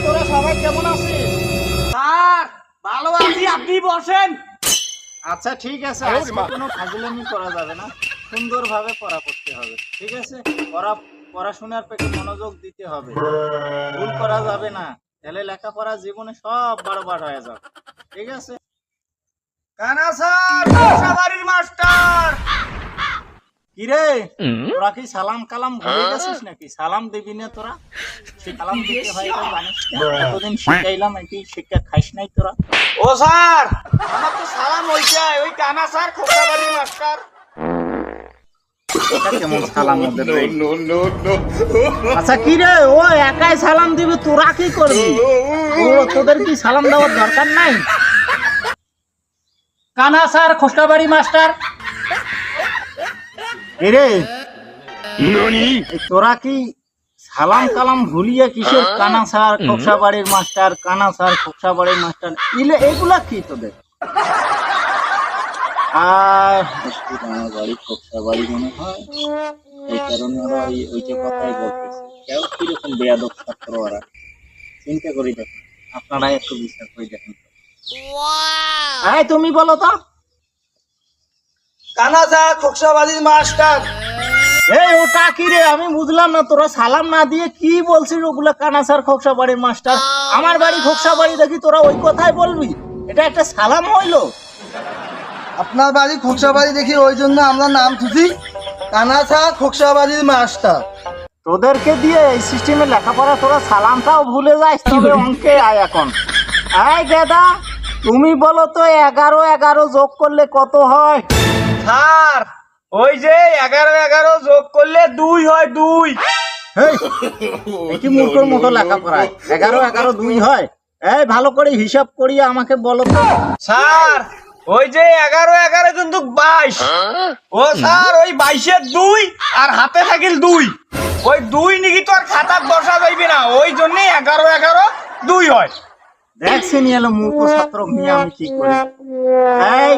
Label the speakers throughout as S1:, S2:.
S1: তোরা সবাই কেমন আছিস?
S2: স্যার ভালো আছি, আপনি বসেন।
S1: আচ্ছা ঠিক আছে, আজকে কোনো ফাজলামি করা যাবে না, সুন্দরভাবে পড়া করতে হবে। ঠিক আছে, পড়াশোনার প্রতি মনোযোগ দিতে হবে, ভুল করা যাবে না, তাহলে লেখাপড়া জীবনে সব বারবার হয়ে যাবে। ঠিক আছে?
S2: কানা স্যার, বাসাবাড়ির মাস্টার।
S1: কিরে, তোরা কি সালাম কালাম ভুলে গেছিস নাকি? সালাম দিবি না তোরা? সালাম দিতে হয় এটা জানিস না? এতদিন শিখাইলাম, এটি শিক্ষা খাইস নাই তোরা?
S2: ও স্যার, আমার তো সালাম ওইটাই, ওই কানা স্যার খোকাবাড়ির মাস্টার।
S1: এটা কেমন সালাম ওদের রে? আচ্ছা কি রে, ও একাই সালাম দিবি, তোরা কি করবি? তোদের কি সালাম দেওয়ার দরকার নাই? কানা স্যার খোসকাবাড়ি মাস্টার। এরে তোরা কি সালাম কালাম ভুলিয়ে কিসের কানা স্যার খোকসাবাড়ির মাস্টার, কানা স্যার খোকসাবাড়ির মাস্টার, এগুলা কি তোদের? আর আমার বাড়ি খোকসাবাড়ি মনে হয়, এই কারণে ওরা ওইটা কথাই বলতেছে। কেউ কিরকম বেয়াদব ছাত্র ওরা, চিন্তা করি দেখুন, আপনারা একটু বিচার করে দেখুন। হ্যাঁ তুমি বলো তো।
S2: কানা স্যার খোকসাবাড়ির মাস্টার।
S1: এই ওটা কি রে, আমি বুঝলাম না, তোরা সালাম না দিয়ে কি বলছিস? ওগুলা কানা স্যার খোকসাবাড়ির মাস্টার, আমার বাড়ি খোকসাবাড়ি, দেখি তোরা ওই কথাই বলবি? এটা একটা সালাম হইলো?
S2: আপনার বাড়ি খোকসাবাড়ি দেখি, ওই জন্য আমরা নাম তুলি কানা স্যার খোকসাবাড়ির মাস্টার।
S1: তোদেরকে দিয়ে এই সিস্টেমে লেখাপড়া, তোরা সালামটাও ভুলে যাস, তবে অঙ্কে আয় এখন। এই গেদা, তুমি বলো তো 11 যোগ করলে কত হয়?
S2: স্যার ওই যে 11 যোগ করলে 2 হয়, 2।
S1: কি মূর্খর মতো লেখাপড়ায় 11 2 হয়? এই ভালো করে হিসাব করিয়ে আমাকে বলো তো।
S2: স্যার ওই যে 11 কিন্তু 22। ও স্যার ওই 22-এর 2 আর হাতে থাকিল 2, ওই 2 নাকি তো আর খাতার বসা যাইবে না, ওই জন্য 11 2 হয়।
S1: দেখছেন এলো মূর্খ ছাত্র নিয়ে আমি কি করি। এই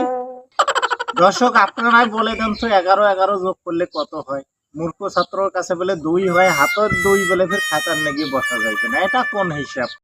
S1: দর্শক, আপনারাই বলে দেন তো 11 যোগ করলে কত হয়? মূর্খ ছাত্রর কাছে বলে 2 হয়, হাতের 2 বলে ফের খাতার নাকি বসা যাইবে না, এটা কোন হিসাব?